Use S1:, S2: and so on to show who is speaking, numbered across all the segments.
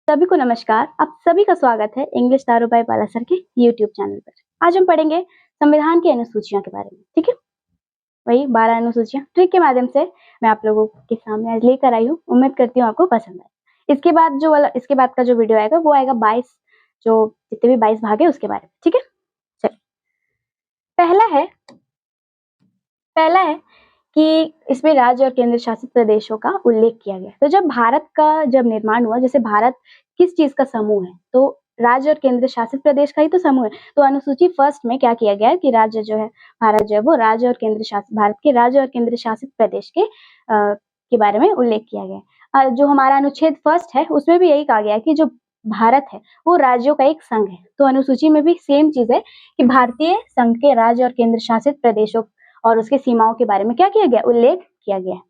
S1: सभी को नमस्कार। आप सभी का स्वागत है इंग्लिश तारू बाय बाला सर के यूट्यूब चैनल पर। आज हम पढ़ेंगे संविधान की अनुसूचियों के बारे में, ठीक है। वही 12 अनुसूचियां ट्रिक के माध्यम से मैं आप लोगों के सामने आज लेकर आई हूँ। उम्मीद करती हूँ आपको पसंद आए। इसके बाद का जो वीडियो आएगा वो आएगा 22 जो जितने भी 22 भाग है उसके बारे में, ठीक है। चलिए, पहला है कि इसमें राज्य और केंद्र शासित प्रदेशों का उल्लेख किया गया। तो जब भारत का निर्माण हुआ, जैसे भारत किस चीज का समूह है, तो राज्य और केंद्र शासित प्रदेश का ही तो समूह है। तो अनुसूची फर्स्ट में क्या किया गया है कि राज्य जो है, भारत जो है वो राज्य और केंद्र शासित, भारत के राज्य और केंद्र शासित प्रदेश के बारे में उल्लेख किया गया है। जो हमारा अनुच्छेद फर्स्ट है उसमें भी यही कहा गया है कि जो भारत है वो राज्यों का एक संघ है। तो अनुसूची में भी सेम चीज है कि भारतीय संघ के राज्य और केंद्र शासित प्रदेशों और उसके सीमाओं के बारे में क्या किया गया, उल्लेख किया गया है।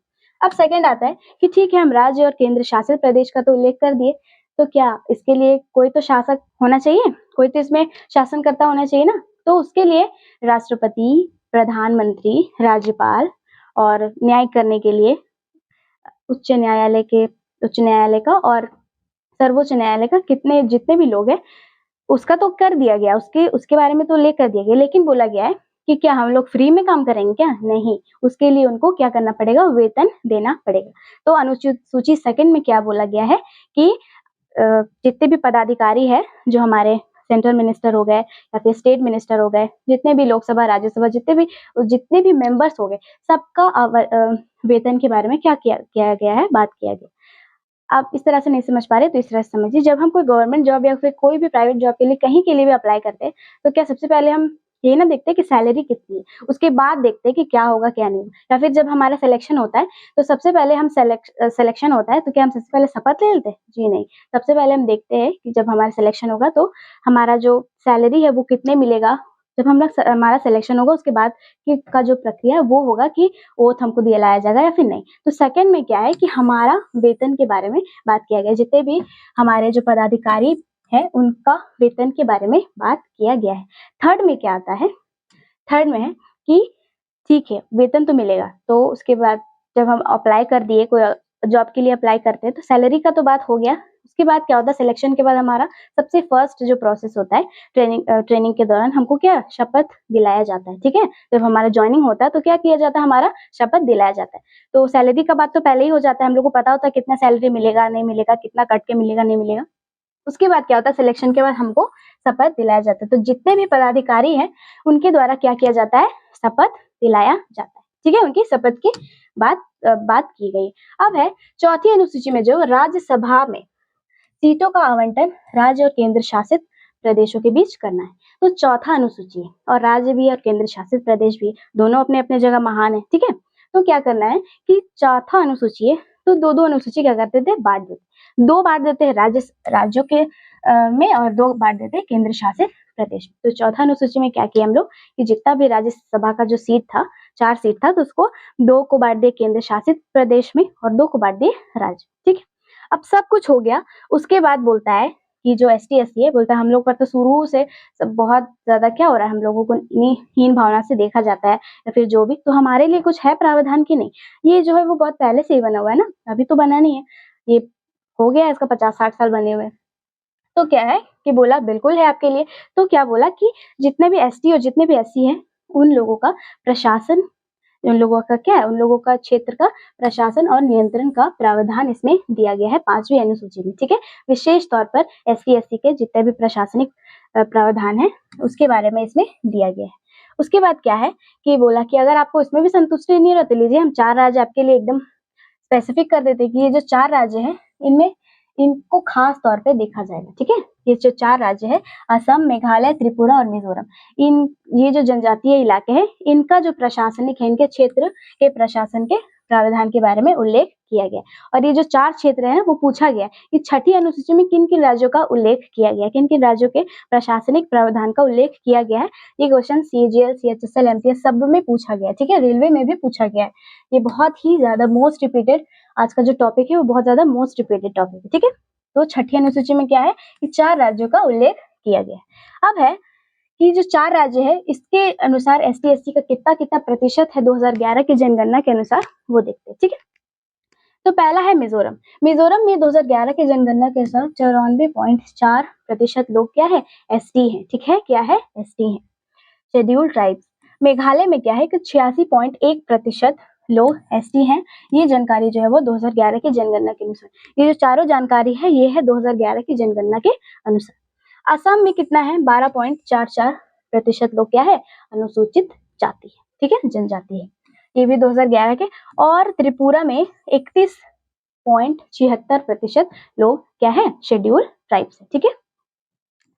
S1: अब सेकंड आता है कि ठीक है, हम राज्य और केंद्र शासित प्रदेश का तो उल्लेख कर दिए, तो क्या इसके लिए कोई तो शासक होना चाहिए, कोई तो इसमें शासनकर्ता होना चाहिए ना। तो उसके लिए राष्ट्रपति, प्रधानमंत्री, राज्यपाल और न्याय करने के लिए उच्च न्यायालय का और सर्वोच्च न्यायालय का जितने भी लोग हैं उसका तो कर दिया गया, उसके बारे में तो उल्लेख कर दिया गया। लेकिन बोला गया है कि क्या हम लोग फ्री में काम करेंगे क्या? नहीं, उसके लिए उनको क्या करना पड़ेगा, वेतन देना पड़ेगा। तो अनुच्छेद सूची सेकंड में क्या बोला गया है कि जितने भी पदाधिकारी है, जो हमारे सेंट्रल मिनिस्टर हो गए या फिर स्टेट मिनिस्टर हो गए, जितने भी लोकसभा, राज्यसभा, जितने भी मेंबर्स हो गए, सबका वेतन के बारे में क्या किया गया है, बात किया गया। आप इस तरह से नहीं समझ पा रहे तो इस तरह से समझिए। जब हम कोई गवर्नमेंट जॉब या फिर कोई भी प्राइवेट जॉब के लिए कहीं के लिए भी अप्लाई करते हैं, तो क्या सबसे पहले हम ये ना देखते हैं कि सैलरी कितनी है, उसके बाद देखते हैं कि क्या होगा क्या नहीं होगा। या फिर जब हमारा सिलेक्शन होता है तो सबसे पहले हम सिलेक्शन होता है तो क्या हम सबसे पहले शपथ ले लेते हैं? जी नहीं, सबसे पहले हम देखते हैं कि जब हमारा सिलेक्शन होगा तो हमारा जो सैलरी है वो कितने मिलेगा। जब हमारा सिलेक्शन होगा उसके बाद का जो प्रक्रिया है वो होगा कि ओथ हमको दिलाया जाएगा या फिर नहीं। तो सेकंड में क्या है कि हमारा वेतन के बारे में बात किया गया। जितने भी हमारे जो पदाधिकारी है उनका वेतन के बारे में बात किया गया है। थर्ड में क्या आता है? थर्ड में है कि ठीक है, वेतन तो मिलेगा, तो उसके बाद जब हम अप्लाई कर दिए, कोई जॉब के लिए अप्लाई करते हैं तो सैलरी का तो बात हो गया। उसके बाद क्या होता है, सिलेक्शन के बाद हमारा सबसे फर्स्ट जो प्रोसेस होता है, ट्रेनिंग के दौरान हमको क्या शपथ दिलाया जाता है, ठीक है। जब हमारा ज्वाइनिंग होता है तो क्या किया जाता है, हमारा शपथ दिलाया जाता है। तो सैलरी का बात तो पहले ही हो जाता है, हम लोग को पता होता है कितना सैलरी मिलेगा नहीं मिलेगा, कितना कट के मिलेगा नहीं मिलेगा। उसके बाद क्या होता है, सिलेक्शन के बाद हमको शपथ दिलाया जाता है। तो जितने भी पदाधिकारी हैं उनके द्वारा क्या किया जाता है, शपथ दिलाया जाता है, ठीक है। उनकी शपथ की बात की गई। अब है चौथी अनुसूची में जो राज्यसभा में सीटों का आवंटन राज्य और केंद्र शासित प्रदेशों के बीच करना है। तो चौथा अनुसूची है, और राज्य भी और केंद्र शासित प्रदेश भी दोनों अपने अपने जगह महान है, ठीक है। तो क्या करना है कि चौथा अनुसूची है तो दो अनुसूची क्या करते थे, बांट देते। दो बांट देते हैं राज्यों के में, और दो बांट देते हैं केंद्र शासित प्रदेश में। तो चौथा अनुसूची में क्या किया हम लोग कि जितना भी राज्यसभा का जो सीट था, 4 सीट था, तो उसको 2 को बांट दिए केंद्र शासित प्रदेश में और 2 को बांट दिए राज्य, ठीक है। अब सब कुछ हो गया। उसके बाद बोलता है कि जो ST SC है, बोलता है हम लोग पर तो शुरू से बहुत ज्यादा क्या हो रहा है, हम लोगों को हीन भावना से देखा जाता है या फिर जो भी। तो हमारे लिए कुछ है प्रावधान की नहीं? ये जो है वो बहुत पहले से ही बना हुआ है ना, अभी तो बना नहीं है, ये हो गया इसका 50-60 साल बने हुए। तो क्या है कि बोला बिल्कुल है आपके लिए। तो क्या बोला कि जितने भी ST और जितने भी SC हैं उन लोगों का प्रशासन, उन लोगों का क्या है, उन लोगों का क्षेत्र का प्रशासन और नियंत्रण का प्रावधान इसमें दिया गया है 5वीं अनुसूची में, ठीक है। विशेष तौर पर SC SC के जितने भी प्रशासनिक प्रावधान है उसके बारे में इसमें दिया गया है। उसके बाद क्या है कि बोला कि अगर आपको इसमें भी संतुष्टि नहीं रहती, लीजिए हम 4 राज्य आपके लिए एकदम स्पेसिफिक कर देते कि ये जो 4 राज्य हैं इनमें इनको खास तौर पे देखा जाएगा, ठीक है। ये जो 4 राज्य है, असम, मेघालय, त्रिपुरा और मिजोरम, ये जो जनजातीय इलाके हैं इनका जो प्रशासनिक है, इनके क्षेत्र के प्रशासन के प्रावधान के बारे में उल्लेख किया गया। और ये जो 4 क्षेत्र है वो पूछा गया कि छठी अनुसूची में किन किन राज्यों का उल्लेख किया गया, किन किन राज्यों के प्रशासनिक प्रावधान का उल्लेख किया गया है। ये क्वेश्चन CGL, CHSL, MTS सब में पूछा गया, ठीक है। रेलवे में भी पूछा गया है। ये बहुत ही ज्यादा मोस्ट रिपीटेड, आज का जो टॉपिक है वो बहुत ज्यादा मोस्ट रिपीटेड टॉपिक है, ठीक है। तो छठी अनुसूची में क्या है कि 4 राज्यों का उल्लेख किया गया है। अब है कि जो 4 राज्य है इसके अनुसार ST SC का कितना कितना प्रतिशत है 2011 की जनगणना के अनुसार, वो देखते हैं, ठीक है। तो पहला है मिजोरम। मिजोरम में 2011 की जनगणना के अनुसार 94.4% लोग क्या है, एसटी है। ठीक है, क्या है, एसटी है, शेड्यूल्ड ट्राइब्स। मेघालय में क्या है कि 86.1% लोग एसटी हैं। ये जानकारी जो है वो 2011 की जनगणना के अनुसार, ये जो चारों जानकारी है ये है 2011 की जनगणना के अनुसार। असम में कितना है, 12.44% लोग क्या है, अनुसूचित जाति है। ठीक है, जनजाति है, ये भी 2011 के। और त्रिपुरा में 31.76% लोग क्या है, शेड्यूल ट्राइब्स है। ठीक है,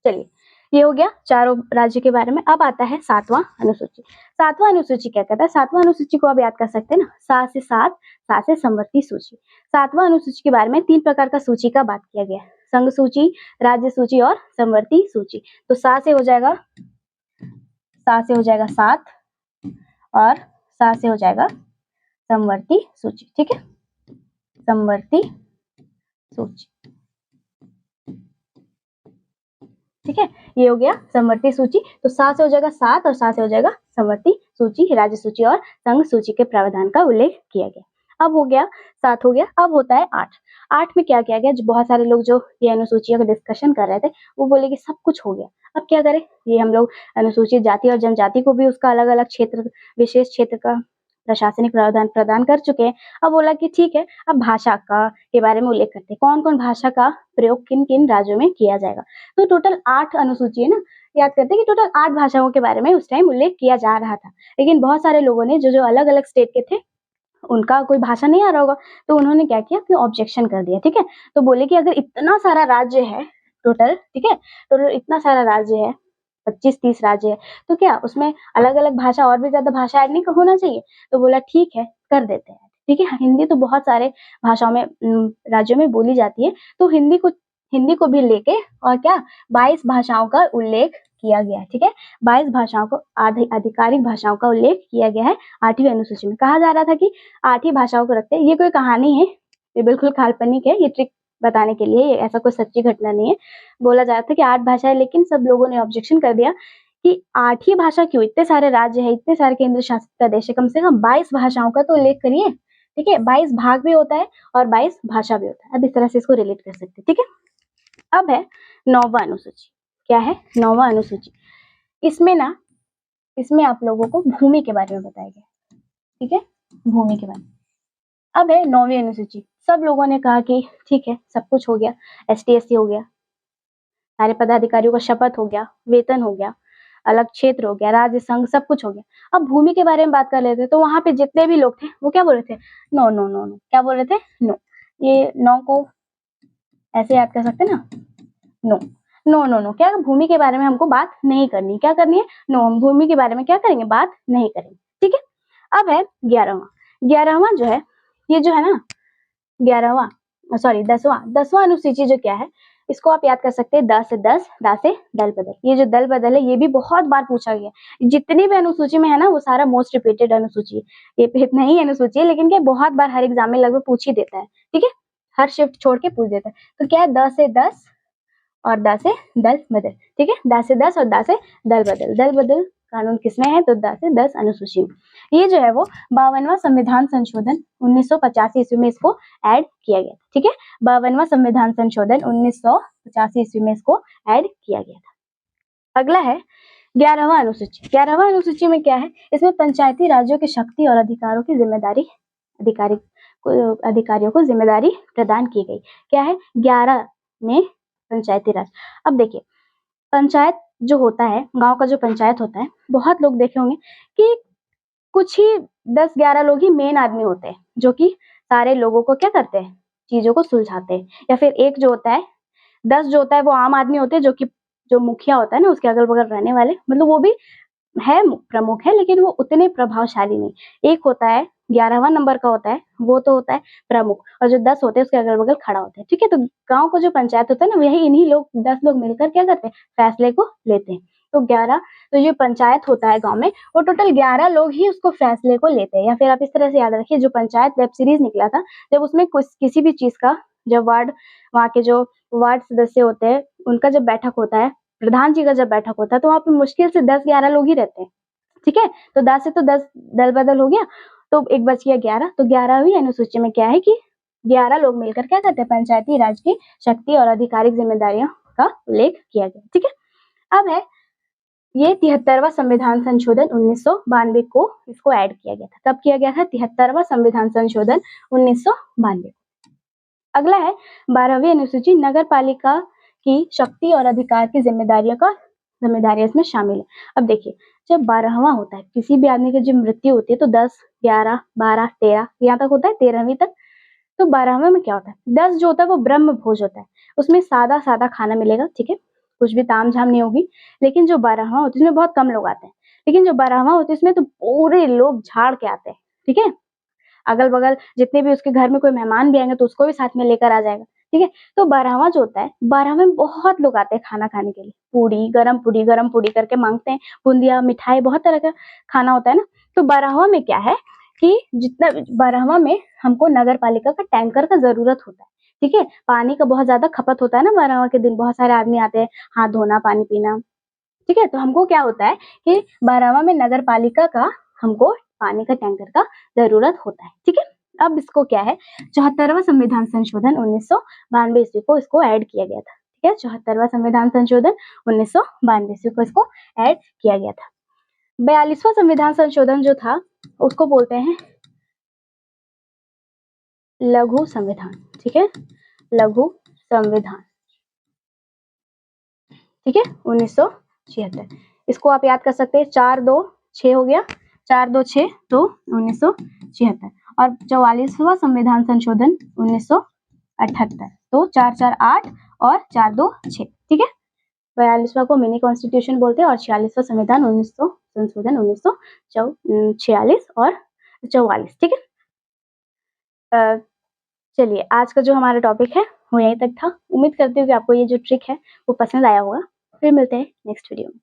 S1: चलिए ये हो गया चारों राज्य के बारे में। अब आता है सातवां अनुसूची। सातवां अनुसूची क्या कहता है, सातवां अनुसूची को आप याद कर सकते हैं ना, सा से सात, सा से समवर्ती सूची। सातवां अनुसूची के बारे में 3 प्रकार का सूची का बात किया गया है, संघ सूची, राज्य सूची और समवर्ती सूची। तो सा से हो जाएगा, सा से हो जाएगा 7 और सा से हो जाएगा समवर्ती सूची। ठीक है, समवर्ती सूची। ठीक है, ये हो गया समवर्ती सूची। तो सा से हो जाएगा 7 और सा से हो जाएगा समवर्ती सूची, राज्य सूची और संघ सूची के प्रावधान का उल्लेख किया गया। अब हो गया 7 हो गया। अब होता है 8। 8 में क्या किया गया, जो बहुत सारे लोग जो ये अनुसूचियों का डिस्कशन कर रहे थे वो बोले कि सब कुछ हो गया, अब क्या करें। ये हम लोग अनुसूचित जाति और जनजाति को भी उसका अलग अलग क्षेत्र, विशेष क्षेत्र का प्रशासनिक प्रावधान प्रदान कर चुके हैं। अब बोला कि ठीक है, अब भाषा का के बारे में उल्लेख करते हैं, कौन कौन भाषा का प्रयोग किन किन राज्यों में किया जाएगा। तो टोटल 8 अनुसूची है ना, याद करते हैं कि टोटल 8 भाषाओं के बारे में उस टाइम उल्लेख किया जा रहा था। लेकिन बहुत सारे लोगों ने जो जो अलग अलग स्टेट के थे उनका कोई भाषा नहीं आ रहा होगा, तो उन्होंने क्या किया कि ऑब्जेक्शन कर दिया। ठीक है, तो बोले कि अगर इतना सारा राज्य है टोटल, ठीक है, टोटल इतना सारा राज्य है, 25-30 राज्य है, तो क्या उसमें अलग अलग भाषा और भी ज्यादा भाषा ऐड नहीं होना चाहिए। तो बोला ठीक है, कर देते हैं। ठीक है, हिंदी तो बहुत सारे भाषाओं में राज्यों में बोली जाती है, तो हिंदी को भी लेके और क्या 22 भाषाओं का उल्लेख किया गया है। ठीक है, 22 भाषाओं को आधिकारिक भाषाओं का उल्लेख किया गया है 8वीं अनुसूची में। कहा जा रहा था कि 8 ही भाषाओं को रखते हैं, ये कोई कहानी है, ये बिल्कुल काल्पनिक है, ये ट्रिक बताने के लिए, ऐसा कोई सच्ची घटना नहीं है। बोला जा रहा था कि 8 भाषा है, लेकिन सब लोगों ने ऑब्जेक्शन कर दिया कि 8 ही भाषा क्यों, इतने सारे राज्य है, इतने सारे केंद्र शासित प्रदेश है, कम से कम 22 भाषाओं का तो उल्लेख करिए। ठीक है, 22 भाग भी होता है और 22 भाषा भी होता है। अब इस तरह से इसको रिलेट कर सकते हैं। ठीक है, अब है 9वां अनुसूची। क्या है, 9वां अनुसूची। इसमें आप लोगों को भूमि के बारे में बताया गया। ठीक है, भूमि के बारे में। अब है 9वीं अनुसूची। सब लोगों ने कहा कि ठीक है, सब कुछ हो गया, एसटी एससी हो गया, सारे पदाधिकारियों का शपथ हो गया, वेतन हो गया, अलग क्षेत्र हो गया, राज्य संघ सब कुछ हो गया। अब भूमि के बारे में बात कर लेते, तो वहां पे जितने भी लोग थे वो क्या बोल रहे थे, नो नो नो नो, क्या बोल रहे थे, नो। ये नो को ऐसे याद कर सकते ना, नो नो नो नो, क्या भूमि के बारे में हमको बात नहीं करनी, क्या करनी है, नो, हम भूमि के बारे में क्या करेंगे, बात नहीं करेंगे। ठीक है, अब है 11वां। 11वां जो है, ये जो है ना 11वां, सॉरी 10वां अनुसूची जो क्या है, इसको आप याद कर सकते हैं द से दस, दा से दल बदल। ये जो दल बदल है ये भी बहुत बार पूछा गया, जितनी भी अनुसूची में है ना वो सारा मोस्ट रिपीटेड अनुसूची है, ये इतना ही अनुसूची है, लेकिन क्या बहुत बार हर एग्जाम में लगभग पूछ ही देता है। ठीक है, हर शिफ्ट छोड़ के पूछ देता है। तो क्या है, द से 10 और दा से दल बदल। ठीक है, दा से 10 और दा से दल बदल। दल बदल कानून किसमें है, तो दा से 10 अनुसूची में। ये जो है वो 52वां संविधान संशोधन 1985 ईस्वी में इसको ऐड किया गया। ठीक है, 52वां संविधान संशोधन 1985 ईस्वी में इसको ऐड किया गया था। अगला है 11वां अनुसूची। 11वां अनुसूची में क्या है, इसमें पंचायती राज्यों की शक्ति और अधिकारों की जिम्मेदारी अधिकारियों को जिम्मेदारी प्रदान की गई। क्या है, 11 में पंचायती राज। अब देखिए, पंचायत जो होता है, गांव का जो पंचायत होता है, बहुत लोग देखे होंगे कि कुछ ही 10-11 लोग ही मेन आदमी होते हैं जो कि सारे लोगों को क्या करते हैं, चीजों को सुलझाते हैं। या फिर एक जो होता है, 10 जो होता है वो आम आदमी होते हैं, जो कि जो मुखिया होता है ना उसके अगल बगल रहने वाले, मतलब वो भी है प्रमुख है, लेकिन वो उतने प्रभावशाली नहीं। एक होता है 11वां नंबर का होता है, वो तो होता है प्रमुख, और जो 10 होते हैं उसके अगल बगल खड़ा होता है। ठीक है, तो गांव को जो पंचायत होता है ना, यही इन्हीं लोग 10 लोग मिलकर क्या करते हैं, फैसले को लेते हैं। तो 11, तो जो पंचायत होता है गांव में, वो टोटल 11 लोग ही उसको फैसले को लेते हैं। या फिर आप इस तरह से याद रखिए, जो पंचायत वेब सीरीज निकला था, जब उसमें किसी भी चीज का, जब वहाँ के जो वार्ड सदस्य होते हैं उनका जब बैठक होता है, प्रधान जी का जब बैठक होता है, तो वहाँ पे मुश्किल से 10-11 लोग ही रहते हैं। ठीक है, तो 10 से तो 10 दल बदल हो गया, तो एक बच गया 11। तो 11वीं अनुसूची में क्या है कि 11 लोग मिलकर क्या करते हैं, पंचायती राज की शक्ति और आधिकारिक जिम्मेदारियों का उल्लेख किया गया। ठीक है, अब है ये 73वां संविधान संशोधन 1992 को इसको ऐड किया गया था। कब किया गया था? 73वां संविधान संशोधन 1992। अगला है 12वीं अनुसूची, नगर पालिका की शक्ति और अधिकार की जिम्मेदारियां इसमें शामिल है। अब देखिए, जब 12वां होता है, किसी भी आदमी की जब मृत्यु होती है तो 10, 11, 12, 13 यहाँ तक होता है, 13वीं तक। तो 12वें में क्या होता है, 10 जो होता है वो ब्रह्म भोज होता है, उसमें सादा सादा खाना मिलेगा। ठीक है, कुछ भी ताम झाम नहीं होगी। लेकिन जो 12वां होता है इसमें बहुत कम लोग आते हैं, लेकिन जो 12वां होता है इसमें तो पूरे लोग झाड़ के आते हैं। ठीक है, अगल बगल जितने भी उसके घर में कोई मेहमान भी आएंगे तो उसको भी साथ में लेकर आ जाएगा। ठीक है, तो 12वां जो होता है, 12वें में बहुत लोग आते हैं खाना खाने के लिए, गरम पूड़ी करके मांगते हैं, बूंदिया मिठाई बहुत तरह का खाना होता है ना। तो 12वां में क्या है कि जितना 12वां में हमको नगर पालिका का टैंकर का जरूरत होता है। ठीक है, पानी का बहुत ज्यादा खपत होता है ना 12वां के दिन, बहुत सारे आदमी आते हैं हाथ धोना, पानी पीना। ठीक है, तो हमको क्या होता है कि 12वां में नगर पालिका का हमको पानी का टैंकर का जरूरत होता है। ठीक है, अब इसको क्या है, 74वां संविधान संशोधन 1992 ईस्वी को इसको ऐड किया गया था। ठीक है, 74वां संविधान संशोधन 1992 ईस्वी को इसको ऐड किया गया था। 42वां संविधान संशोधन जो था उसको बोलते हैं लघु संविधान। ठीक है, लघु संविधान। ठीक है, 1976। इसको आप याद कर सकते हैं, 4-2-6 हो गया, 4-2-6 तो 1976। और 44वां संविधान संशोधन 1978, तो 4-4-8 और 4-2-6। ठीक है, 42वां को मिनी कॉन्स्टिट्यूशन बोलते हैं और 46वां संविधान संशोधन 1946 और 44। ठीक है, चलिए आज का जो हमारा टॉपिक है वो यहीं तक था। उम्मीद करती हूँ कि आपको ये जो ट्रिक है वो पसंद आया होगा। फिर मिलते हैं नेक्स्ट वीडियो में।